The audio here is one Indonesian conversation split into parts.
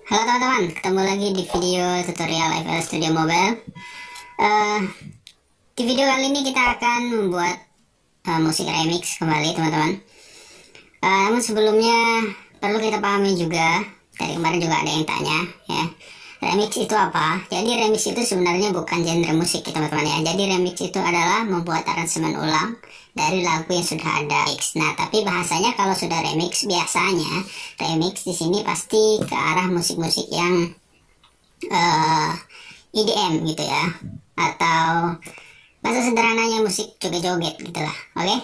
Halo teman-teman, ketemu lagi di video tutorial FL Studio Mobile. Di video kali ini kita akan membuat musik remix kembali teman-teman. Namun sebelumnya perlu kita pahami juga, dari kemarin juga ada yang tanya ya, remix itu apa? Jadi remix itu sebenarnya bukan genre musik ya teman-teman ya. Jadi remix itu adalah membuat aransemen ulang dari lagu yang sudah ada. Nah, tapi bahasanya kalau sudah remix, biasanya remix di sini pasti ke arah musik-musik yang EDM gitu ya, atau bahasa sederhananya musik joget-joget gitulah. Oke?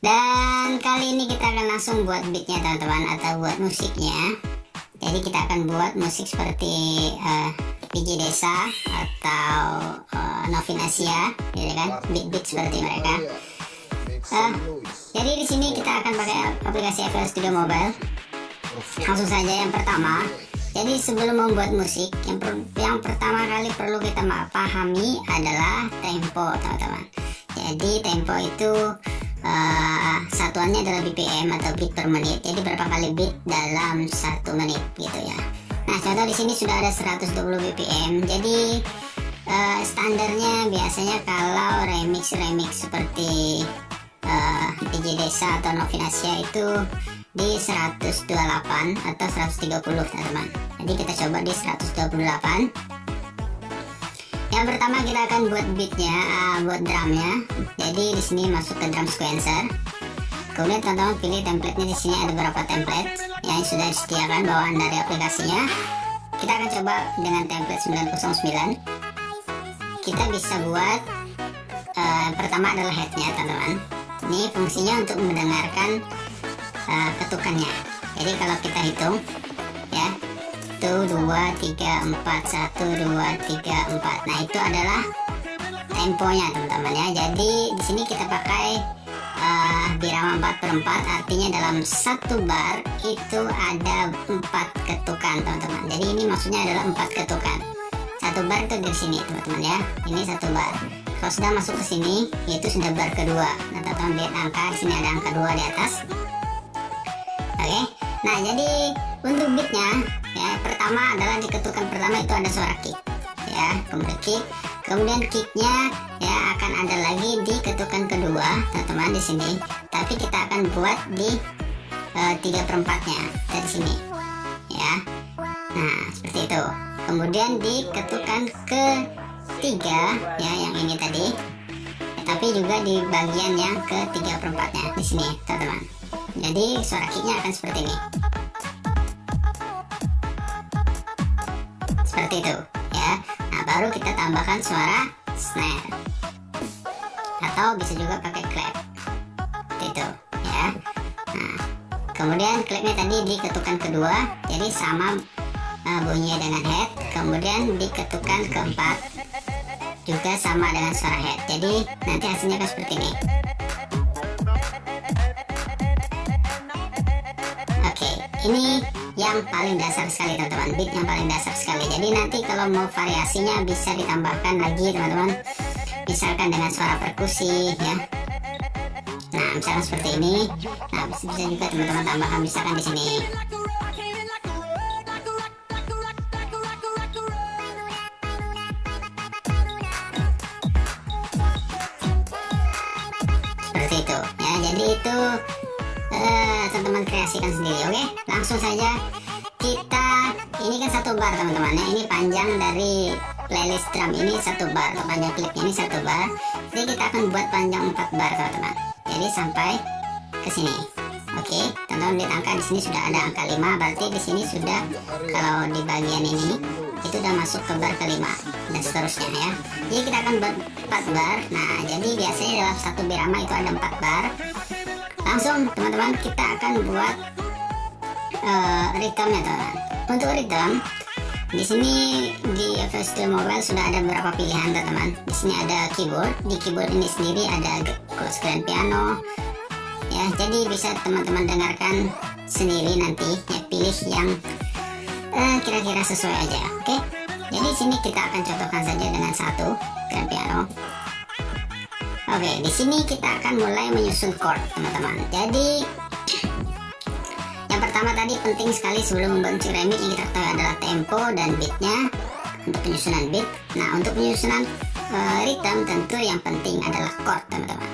Dan kali ini kita akan langsung buat beatnya teman-teman, atau buat musiknya. Jadi kita akan buat musik seperti PJ Desa atau Novinasia, gitu kan? Beat-beat seperti mereka. Jadi di sini kita akan pakai aplikasi FL Studio Mobile. Langsung saja yang pertama. Jadi sebelum membuat musik, yang pertama kali perlu kita pahami adalah tempo, teman-teman. Jadi tempo itu satuannya adalah BPM atau beat per menit. Jadi berapa kali beat dalam 1 menit gitu ya. Nah, contoh di sini sudah ada 120 BPM. Jadi standarnya biasanya kalau remix seperti PJ Desa atau Novinasia itu di 128 atau 130 teman-teman. Jadi kita coba di 128. Yang pertama kita akan buat beatnya, buat drumnya. Jadi di sini masuk ke drum sequencer. Kemudian teman-teman pilih template-nya. Di sini ada beberapa template yang sudah disediakan bawaan dari aplikasinya. Kita akan coba dengan template 909. Kita bisa buat pertama adalah headnya teman-teman. Ini fungsinya untuk mendengarkan ketukannya. Jadi kalau kita hitung ya, 1, 2, 3, 4, 1, 2, 3, 4. Nah, itu adalah temponya teman-teman ya. Jadi di sini kita pakai birama 4/4, artinya dalam 1 bar itu ada 4 ketukan teman-teman. Jadi ini maksudnya adalah 4 ketukan. 1 bar itu dari sini teman-teman ya. Ini 1 bar. Kalau sudah masuk ke sini, itu sudah bar kedua. Nah, teman-teman lihat angka di sini, ada angka 2 di atas. Oke. Nah, jadi untuk beatnya ya, pertama adalah di ketukan pertama itu ada suara kick ya, kemudian kick, kemudian kicknya ya akan ada lagi di ketukan kedua teman-teman di sini, tapi kita akan buat di 3/4-nya dari sini ya. Nah, seperti itu. Kemudian di ketukan ketiga ya, yang ini tadi ya, tapi juga di bagian yang ke 3/4-nya di sini teman-teman. Jadi suara kicknya akan seperti ini, seperti itu ya. Nah, baru kita tambahkan suara snare, atau bisa juga pakai clap, seperti itu ya. Nah, kemudian clapnya tadi di ketukan kedua, jadi sama bunyinya dengan head. Kemudian di ketukan keempat juga sama dengan suara head. Jadi nanti hasilnya akan seperti ini. Oke, ini yang paling dasar sekali teman-teman, beat yang paling dasar sekali. Jadi nanti kalau mau variasinya bisa ditambahkan lagi teman-teman, misalkan dengan suara perkusi ya. Nah, misalkan seperti ini. Nah, bisa juga teman-teman tambahkan misalkan di sini. Seperti itu ya. Jadi itu teman-teman kreasikan sendiri. Oke, langsung saja kita, ini kan 1 bar teman-teman ya. Ini panjang dari playlist drum ini 1 bar, atau panjang klipnya ini 1 bar. Jadi kita akan buat panjang 4 bar teman-teman. Jadi sampai ke sini. Oke, teman-teman lihat angka di sini sudah ada angka 5, berarti di sini sudah, kalau di bagian ini itu udah masuk ke bar ke-5 dan seterusnya ya. Jadi kita akan buat 4 bar. Nah, jadi biasanya dalam 1 birama itu ada 4 bar. Langsung teman-teman kita akan buat rhythmnya teman-teman. Untuk rhythm di sini di FL Studio Mobile sudah ada beberapa pilihan teman-teman. Di sini ada keyboard. Di keyboard ini sendiri ada chords grand piano ya. Jadi bisa teman-teman dengarkan sendiri nanti ya, pilih yang kira-kira sesuai aja. Oke. Jadi di sini kita akan contohkan saja dengan 1 grand piano. Oke, di sini kita akan mulai menyusun chord teman-teman. Jadi yang pertama tadi penting sekali sebelum membentuk remix yang kita ketahui adalah tempo. tempo dan beatnya untuk penyusunan beat. Nah, untuk penyusunan rhythm tentu yang penting adalah chord, teman-teman.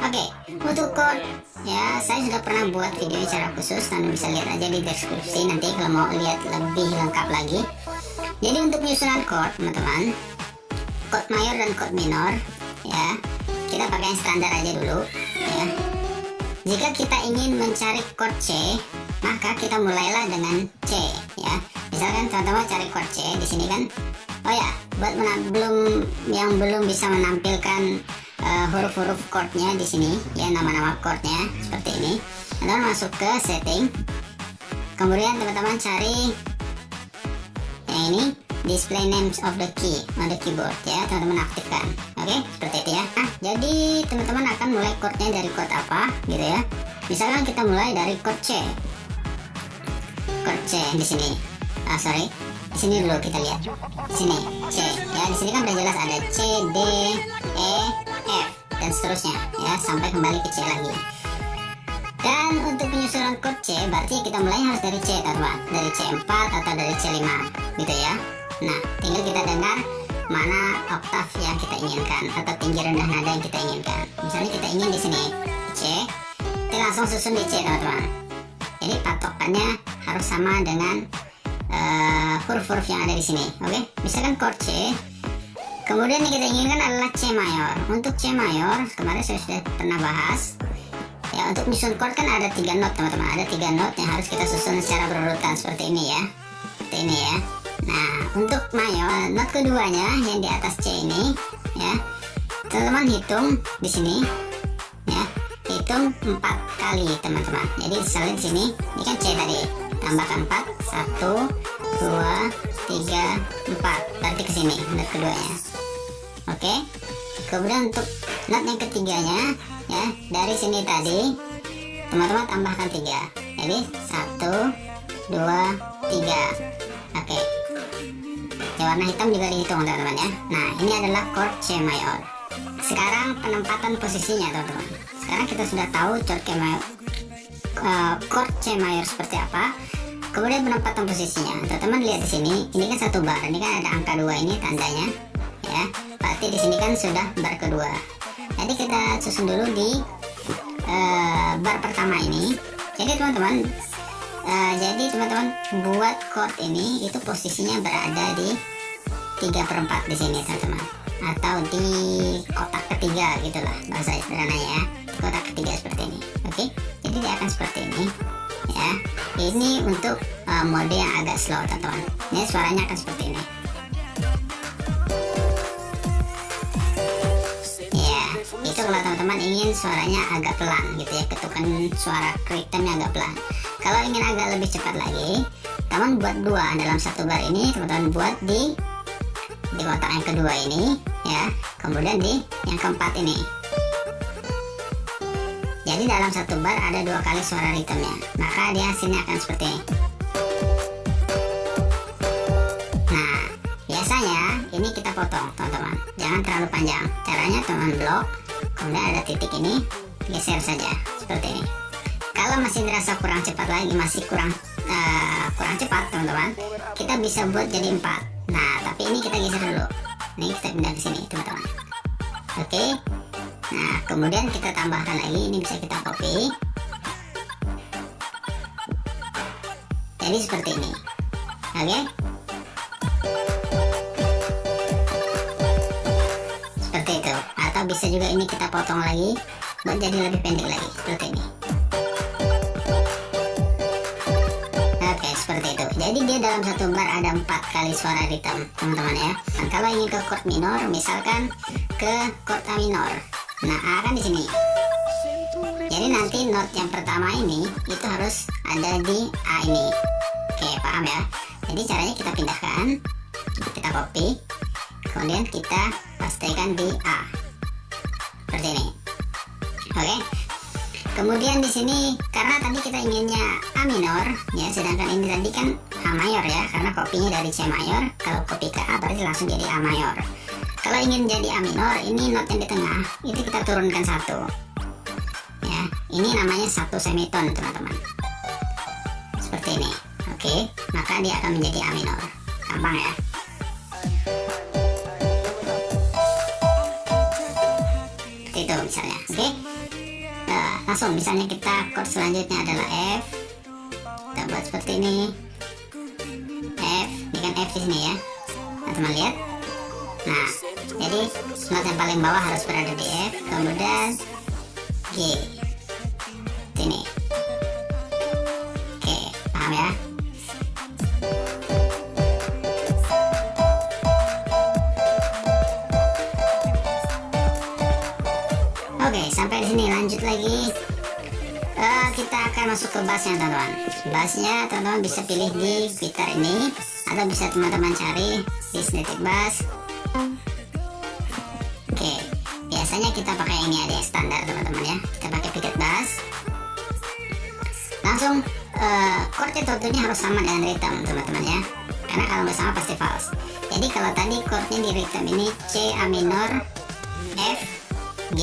Oke, untuk chord ya saya sudah pernah buat video secara khusus, kalian bisa lihat aja di deskripsi nanti kalau mau lihat lebih lengkap lagi. Jadi untuk penyusunan chord, teman-teman, chord mayor dan chord minor ya, kita pakai yang standar aja dulu ya. Jika kita ingin mencari chord C, maka kita mulailah dengan C ya. Misalkan teman-teman cari chord C di sini kan. Oh ya, buat yang belum bisa menampilkan huruf-huruf chordnya di sini ya, nama-nama chordnya seperti ini, teman-teman masuk ke setting, kemudian teman-teman cari yang ini, display names of the key on the keyboard ya, teman-teman aktifkan. Oke, seperti itu ya. Nah, jadi teman-teman akan mulai chordnya dari chord apa gitu ya. Misalkan kita mulai dari chord C. Chord C di sini. Di sini dulu kita lihat. Di sini C ya, di sini kan udah jelas ada C, D, E, F dan seterusnya ya, sampai kembali ke C lagi. Dan untuk penyusunan chord C berarti kita mulai harus dari C, teman-teman, dari C4 atau dari C5 gitu ya. Nah, tinggal kita dengar mana oktav yang kita inginkan atau tinggi rendah nada yang kita inginkan. Misalnya kita ingin di sini C, kita langsung susun di C, teman-teman. Jadi patokannya harus sama dengan huruf-huruf yang ada di sini. Oke, misalkan chord C, kemudian yang kita inginkan adalah C mayor. Untuk C mayor kemarin saya sudah pernah bahas ya, untuk menyusun chord kan ada 3 not, teman-teman. Ada 3 not yang harus kita susun secara berurutan seperti ini ya, seperti ini ya. Nah, untuk mayor, not keduanya yang di atas C ini ya, teman-teman hitung di sini ya, hitung 4 kali, teman-teman. Jadi misalnya di sini ini kan C tadi, tambahkan 4, 1, 2, 3, 4, berarti ke sini not keduanya. Oke, kemudian untuk not yang ketiganya ya, dari sini tadi teman-teman tambahkan 3, jadi 1, 2, 3. Oke, ya, warna hitam juga dihitung, teman-teman ya. Nah, ini adalah chord C mayor. Sekarang penempatan posisinya, teman-teman. Sekarang kita sudah tahu chord C mayor seperti apa. Kemudian penempatan posisinya, teman-teman lihat di sini, ini kan satu bar, ini kan ada angka 2 ini tandanya ya. Berarti di sini kan sudah bar kedua. Jadi kita susun dulu di bar pertama ini. Jadi teman-teman, buat chord ini itu posisinya berada di 3/4 di sini, teman-teman, atau di kotak ketiga gitulah bahasa sederhananya ya, kotak ketiga seperti ini. Oke, jadi dia akan seperti ini ya. Ini untuk mode yang agak slow, teman-teman. Ini suaranya akan seperti ini ya. Itu kalau teman-teman ingin suaranya agak pelan gitu ya, ketukan suara ritmenya agak pelan. Kalau ingin agak lebih cepat lagi, teman buat 2 dalam satu bar ini, teman-teman buat di kotak yang kedua ini ya, kemudian di yang keempat ini. Jadi dalam satu bar ada 2 kali suara ritmenya, maka dia hasilnya akan seperti ini. Nah, biasanya ini kita potong, teman-teman, jangan terlalu panjang. Caranya teman blok, kemudian ada titik ini, geser saja seperti ini. Kalau masih dirasa kurang cepat lagi, masih kurang cepat, teman-teman, kita bisa buat jadi 4. Nah, tapi ini kita geser dulu. Ini kita pindah ke sini, teman-teman. Oke. Nah, kemudian kita tambahkan lagi, ini bisa kita copy. Jadi seperti ini. Oke. Seperti itu. Atau bisa juga ini kita potong lagi buat jadi lebih pendek lagi, seperti ini. Oke, seperti itu. Jadi dia dalam satu bar ada 4 kali suara ritme, teman-teman ya. Dan kalau ingin ke chord minor, misalkan ke chord A minor, nah A kan di sini. Jadi nanti not yang pertama ini itu harus ada di A ini. Oke, paham ya? Jadi caranya kita pindahkan, kita copy, kemudian kita pastikan di A. Seperti ini. Oke. Kemudian di sini karena tadi kita inginnya A minor ya, sedangkan ini tadi kan A mayor ya, karena kopinya dari C mayor. Kalau copy ke A berarti langsung jadi A mayor. Kalau ingin jadi A minor, ini not yang di tengah itu kita turunkan 1 ya. Ini namanya 1 semiton, teman-teman, seperti ini. Oke, maka dia akan menjadi A minor. gampang ya. Seperti itu misalnya. Oke. Langsung misalnya kita chord selanjutnya adalah F. Kita buat seperti ini. F, ini kan F di sini ya. Nah, teman lihat. Nah, jadi not yang paling bawah harus berada di F, kemudian G. Ini. Oke, paham ya? Oke, sampai di sini lanjut lagi. Kita akan masuk ke bassnya teman-teman. Bassnya teman-teman bisa pilih di gitar ini, atau bisa teman-teman cari di Static Bass. Oke, biasanya kita pakai ini aja yang standar teman-teman ya. Kita pakai picket bass. Langsung chordnya tentunya harus sama dengan rhythm teman-teman ya. Karena kalau nggak sama pasti false. Jadi kalau tadi chordnya di rhythm ini C, A minor, F, G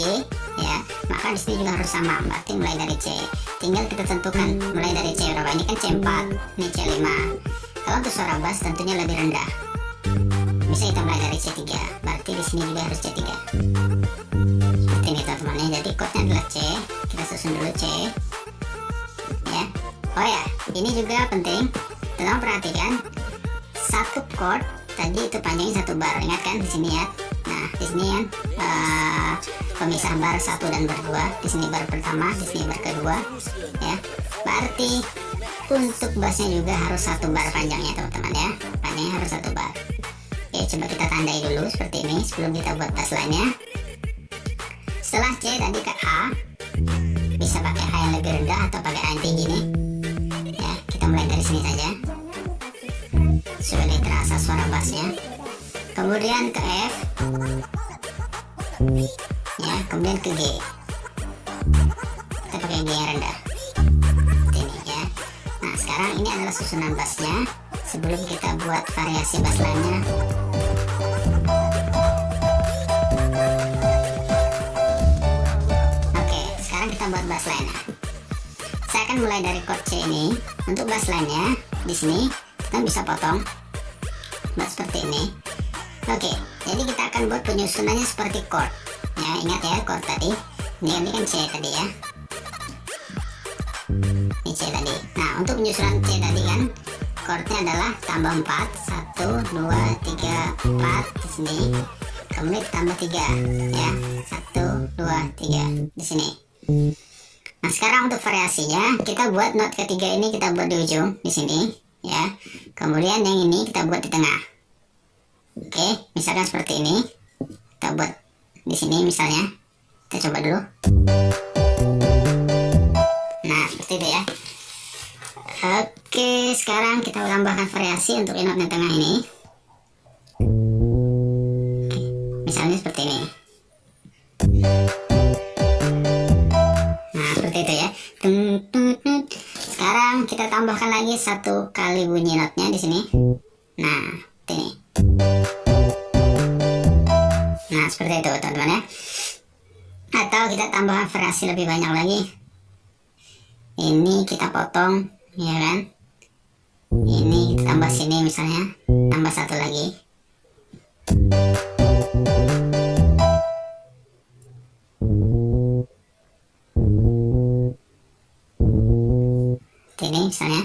ya, maka di sini juga harus sama. Berarti mulai dari C. Tinggal kita tentukan mulai dari C berapa. Ini kan C4, ini C5. Kalau untuk suara bass tentunya lebih rendah. Bisa kita mulai dari C3. Berarti di sini juga harus C3. Seperti ini teman-teman ya. Jadi chordnya adalah C. Kita susun dulu C. Ya. Oh ya, ini juga penting. Teman-teman perhatikan, satu chord tadi itu panjangnya 1 bar. Ingat kan di sini ya. Nah, di sini kan pemisah bar 1 dan bar 2. Di sini bar pertama, di sini bar kedua. Ya. Berarti untuk bassnya juga harus 1 bar panjangnya teman-teman ya. Panjangnya harus 1 bar. Oke, coba kita tandai dulu seperti ini sebelum kita buat bass lainnya. Setelah C tadi ke A, bisa pakai A yang lebih rendah atau pakai A yang tinggi nih. Ya, kita mulai dari sini saja. Sudah terasa suara bassnya. Kemudian ke F. Ya, kemudian ke G. Kita pakai G yang rendah. Seperti ini ya. Nah, sekarang ini adalah susunan bassnya. Sebelum kita buat variasi bass lainnya. Oke, sekarang kita buat bass lainnya. Saya akan mulai dari chord C ini. Untuk bass lainnya di sini kita bisa potong buat seperti ini. Oke, jadi kita akan buat penyusunannya seperti chord. Ya, ingat ya chord tadi. Ini kan C tadi ya. Ini C tadi. Nah, untuk penyusunan C tadi kan chordnya adalah tambah 4, 1, 2, 3, 4 di sini. Kemudian tambah 3 ya. 1, 2, 3 di sini. Nah, sekarang untuk variasinya kita buat not ketiga ini kita buat di ujung di sini ya. Kemudian yang ini kita buat di tengah. Oke, misalkan seperti ini. Kita buat di sini misalnya. Kita coba dulu. Nah, seperti itu ya. Oke, sekarang kita tambahkan variasi untuk not yang tengah ini. Oke, misalnya seperti ini. Nah, seperti itu ya. Sekarang kita tambahkan lagi 1 kali bunyi notnya di sini. Nah, ini. Nah, seperti itu teman-teman ya. Atau kita tambahkan variasi lebih banyak lagi. Ini kita potong, ya kan? Ini kita tambah sini misalnya, tambah 1 lagi. Ini misalnya.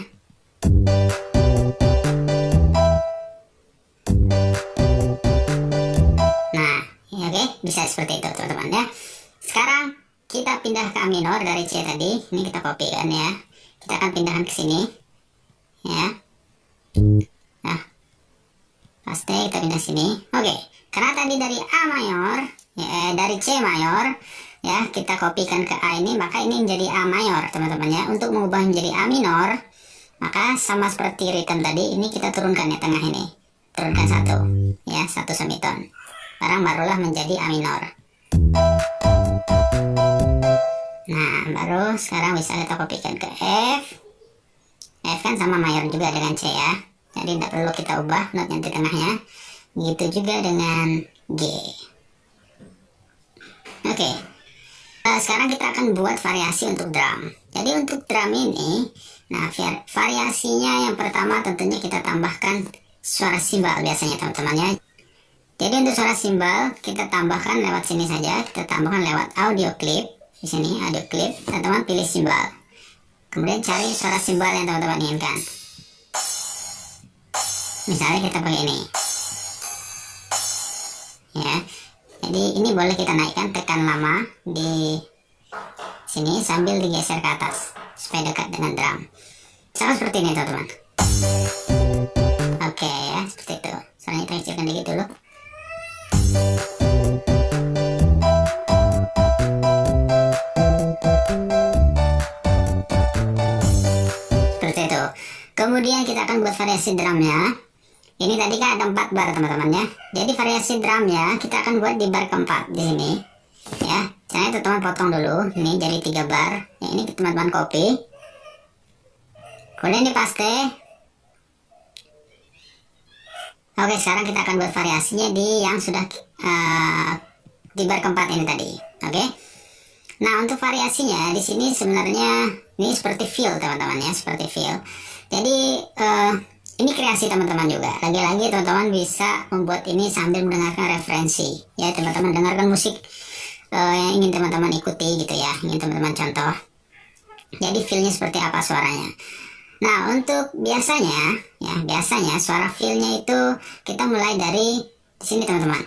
Nah, ya oke, bisa seperti itu teman-teman ya. Sekarang kita pindah ke A minor dari C tadi. Ini kita copy kan ya. Kita akan pindahkan ke sini. Ya. Nah. Pasti kita pindah sini. Oke. Karena tadi dari A mayor, ya, dari C mayor, ya, kita kopikan ke A ini, maka ini menjadi A mayor, teman-teman ya. Untuk mengubah menjadi A minor, maka sama seperti rhythm tadi, ini kita turunkan ya tengah ini. Turunkan 1, ya, 1 semiton. Barulah menjadi A minor. Nah, baru sekarang bisa kita kopikan ke F. F kan sama mayor juga dengan C ya. Jadi tidak perlu kita ubah not yang di tengahnya. Begitu juga dengan G. Oke. Sekarang kita akan buat variasi untuk drum. Jadi untuk drum ini, nah variasinya yang pertama tentunya kita tambahkan suara simbal biasanya teman-teman ya. Jadi untuk suara simbal kita tambahkan lewat sini saja, kita tambahkan lewat audio clip. Di sini audio clip, teman-teman pilih simbal. Kemudian cari suara simbal yang teman-teman inginkan. Misalnya kita pakai ini. Ya. Jadi ini boleh kita naikkan, tekan lama di sini sambil digeser ke atas supaya dekat dengan drum. Sama seperti ini teman-teman. Oke ya, seperti itu. Soalnya kita kecilkan dikit dulu. Seperti itu. Kemudian kita akan buat variasi drumnya. Ini tadi kan ada 4 bar teman-teman ya. Jadi variasi drumnya kita akan buat di bar keempat di sini. Ya, caranya teman-teman potong dulu. Ini jadi 3 bar. Ya, ini teman-teman copy. Kemudian dipaste. Oke, sekarang kita akan buat variasinya di yang sudah di bar keempat ini tadi. Oke. Nah, untuk variasinya di sini sebenarnya ini seperti feel teman-teman ya, seperti feel. Jadi ini kreasi teman-teman juga. Lagi-lagi teman-teman bisa membuat ini sambil mendengarkan referensi. Ya, teman-teman dengarkan musik yang ingin teman-teman ikuti gitu ya, ingin teman-teman contoh. Jadi feelnya seperti apa suaranya. Nah, untuk biasanya suara feel-nya itu kita mulai dari di sini teman-teman.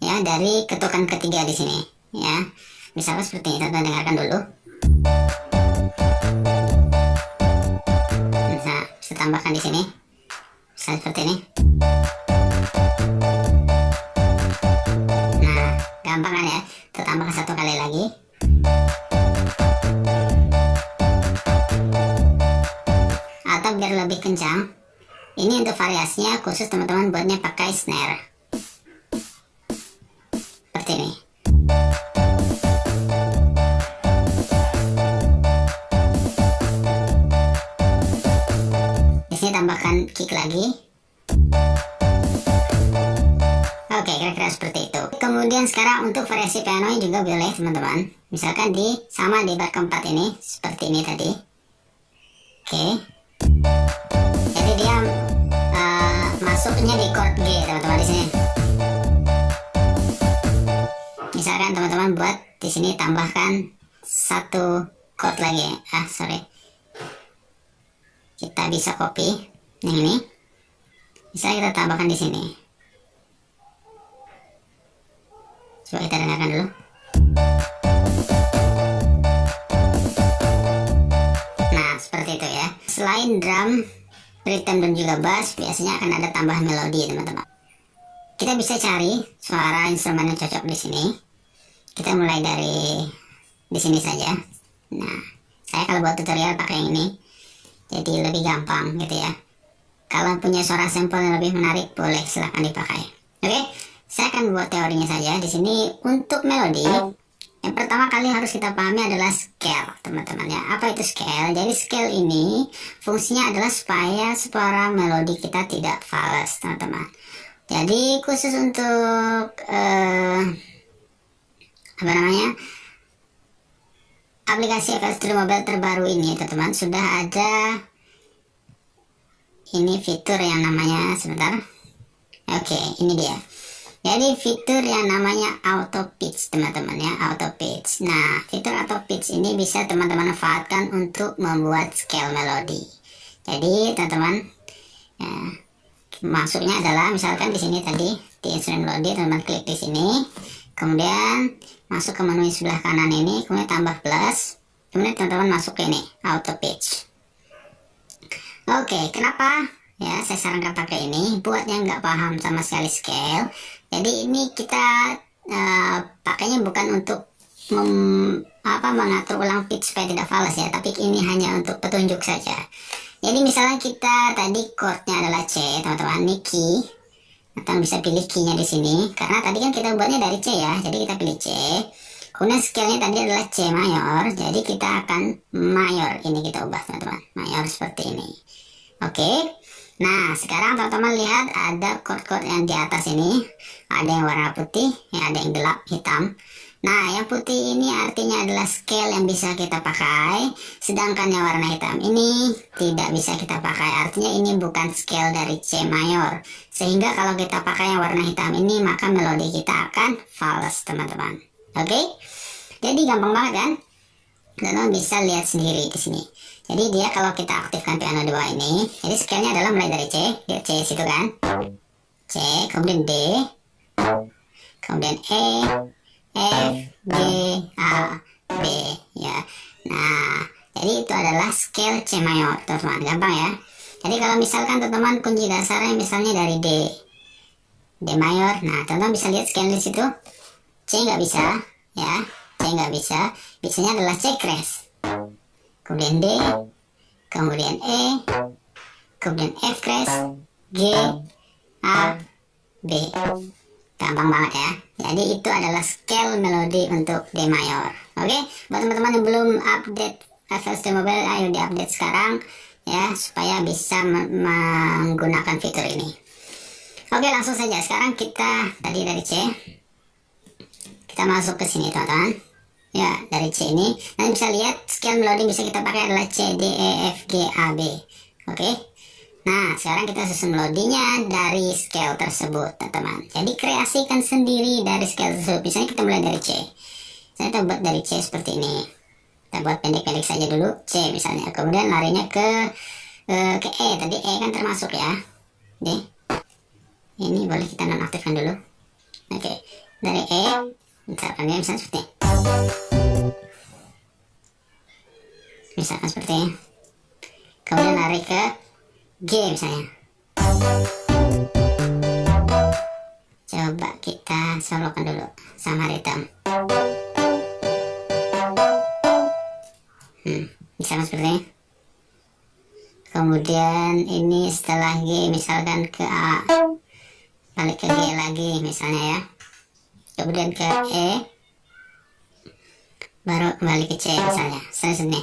Ya, dari ketukan ketiga di sini. Ya, misalnya seperti ini, teman-teman dengarkan dulu. Bisa tambahkan di sini. Misalnya seperti ini. Nah, gampang kan ya? Kita tambahkan 1 kali lagi. Atau biar lebih kencang, ini untuk variasinya khusus teman-teman buatnya pakai snare seperti ini. Di sini tambahkan kick lagi. Oke, kira-kira seperti itu. Kemudian sekarang untuk variasi piano juga boleh teman-teman. Misalkan sama di bar keempat ini seperti ini tadi. Oke. Jadi dia masuknya di chord G teman-teman di sini. Misalkan teman-teman buat di sini tambahkan 1 chord lagi. Kita bisa copy yang ini. Misalnya kita tambahkan di sini. Coba kita dengarkan dulu. Nah, seperti itu ya. Selain drum, rhythm dan juga bass, biasanya akan ada tambahan melodi teman-teman. Kita bisa cari suara instrumen yang cocok di sini. Kita mulai dari di sini saja. Nah, saya kalau buat tutorial pakai yang ini, jadi lebih gampang gitu ya. Kalau punya suara sampel yang lebih menarik, boleh silahkan dipakai. Oke, saya akan buat teorinya saja. Di sini untuk melodi, yang pertama kali harus kita pahami adalah scale, teman-teman ya. Apa itu scale? Jadi scale ini fungsinya adalah supaya suara melodi kita tidak fals, teman-teman. Jadi khusus untuk aplikasi FL Studio Mobile terbaru ini, teman-teman, sudah ada ini fitur yang namanya Oke, ini dia. Jadi fitur yang namanya auto pitch teman-teman ya, auto pitch. Nah, fitur auto pitch ini bisa teman-teman manfaatkan untuk membuat scale melodi. Jadi teman-teman ya, masuknya adalah misalkan di sini tadi di instrumen melodi, teman-teman klik di sini, kemudian masuk ke menu sebelah kanan ini, kemudian tambah plus, kemudian teman-teman masuk ke ini auto pitch. Oke, kenapa? Ya, saya sarankan pakai ini buat yang nggak paham sama sekali scale. Jadi ini kita pakainya bukan untuk mengatur ulang pitch supaya tidak fals ya, tapi ini hanya untuk petunjuk saja. Jadi misalnya kita tadi chordnya adalah C, teman-teman, ini key, atau bisa pilih key-nya di sini. Karena tadi kan kita buatnya dari C ya, jadi kita pilih C. Kemudian scale-nya tadi adalah C mayor, jadi kita akan mayor. Ini kita ubah teman-teman, mayor seperti ini. Oke. Nah, sekarang teman-teman lihat ada chord-chord yang di atas ini. Ada yang warna putih, ada yang gelap, hitam. Nah, yang putih ini artinya adalah scale yang bisa kita pakai, sedangkan yang warna hitam ini tidak bisa kita pakai. Artinya ini bukan scale dari C mayor. Sehingga kalau kita pakai yang warna hitam ini, maka melodi kita akan false, teman-teman. Oke? Jadi gampang banget kan? Teman-teman bisa lihat sendiri di sini. Jadi dia kalau kita aktifkan piano di bawah ini, jadi scale-nya adalah mulai dari C, lihat C situ kan? C, kemudian D, kemudian E, F, G, A, B, ya. Nah, jadi itu adalah scale C mayor, teman-teman. Gampang ya. Jadi kalau misalkan teman-teman kunci dasarnya misalnya dari D mayor, nah teman-teman bisa lihat scale di situ. C nggak bisa, ya. C nggak bisa. Biasanya adalah C crash. Kemudian D, kemudian E, kemudian F crash, G, A, B. Gampang banget ya. Jadi itu adalah scale melodi untuk D mayor. Oke, buat teman-teman yang belum update FL Studio Mobile, ayo diupdate sekarang ya, supaya bisa menggunakan fitur ini. Oke, langsung saja. Sekarang kita tadi dari C, kita masuk ke sini teman-teman. Ya, dari C ini, dan bisa lihat scale melodi bisa kita pakai adalah C, D, E, F, G, A, B. Oke. Nah, sekarang kita susun melodinya dari scale tersebut, teman-teman. Jadi kreasikan sendiri dari scale tersebut. Misalnya kita mulai dari C. Saya kita buat dari C seperti ini. Kita buat pendek-pendek saja dulu, C misalnya. Kemudian larinya ke E. Tadi E kan termasuk ya. D. Ini boleh kita nonaktifkan dulu. Oke. Dari E, misalkan dia misalnya seperti ini. Misalkan seperti ini. Kemudian lari ke G misalnya. Coba kita solokan dulu sama ritme. Misalkan seperti ini. Kemudian ini setelah G misalkan ke A, balik ke G lagi misalnya ya. Kemudian ke E, baru kembali ke C misalnya. Selanjutnya.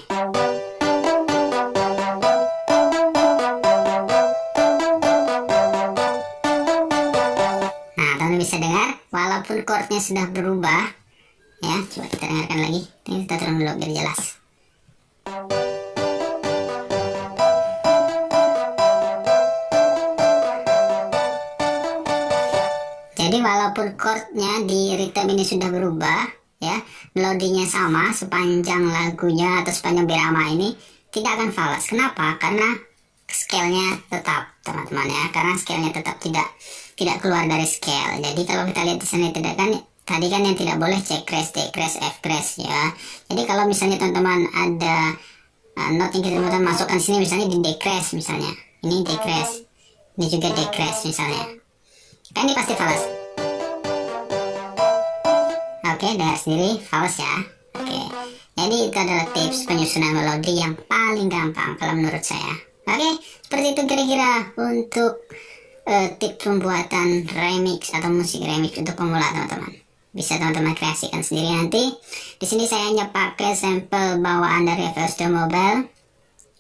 Bisa dengar walaupun chordnya sudah berubah ya. Coba kita dengarkan lagi. Ini kita turun dulu biar jelas. Jadi walaupun chordnya di ritme ini sudah berubah ya, melodinya sama sepanjang lagunya atau sepanjang birama ini tidak akan false. Kenapa? Karena scale-nya tetap, teman-teman ya. Karena scale-nya tetap tidak keluar dari scale. Jadi kalau kita lihat di sini tidak kan, tadi kan yang tidak boleh C crash, D crash, F crash ya. Jadi kalau misalnya teman-teman ada note yang kita masukkan sini, misalnya di D crash misalnya, ini D crash, ini juga D crash misalnya, kan ini pasti false. Oke, dengar sendiri false ya. Oke, jadi itu adalah tips penyusunan melodi yang paling gampang kalau menurut saya. Oke, seperti itu kira-kira untuk tips pembuatan remix atau musik remix untuk pemula, teman-teman. Bisa teman-teman kreasikan sendiri nanti. Di sini saya hanya pakai sampel bawaan dari FL Studio Mobile.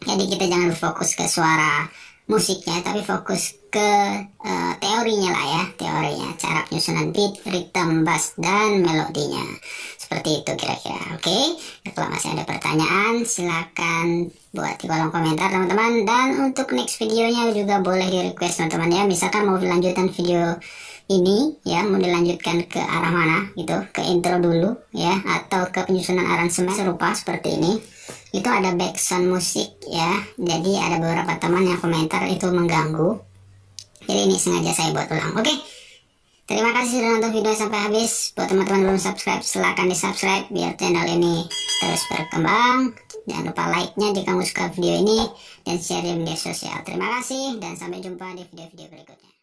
Jadi kita jangan berfokus ke suara musiknya, tapi fokus ke teorinya lah ya, teorinya, cara penyusunan beat, rhythm, bass, dan melodinya. Seperti itu kira-kira. Oke, kalau masih ada pertanyaan silakan buat di kolom komentar, teman-teman. Dan untuk next videonya juga boleh di request, teman-teman ya. Misalkan mau dilanjutkan video ini ya, mau dilanjutkan ke arah mana gitu, ke intro dulu ya, atau ke penyusunan aransemen serupa seperti ini. Itu ada background musik ya. Jadi ada beberapa teman yang komentar itu mengganggu. Jadi ini sengaja saya buat ulang. Oke. Terima kasih sudah nonton video sampai habis. Buat teman-teman belum subscribe, silahkan di subscribe biar channel ini terus berkembang. Jangan lupa like-nya jika kamu suka video ini, dan share di media sosial. Terima kasih dan sampai jumpa di video-video berikutnya.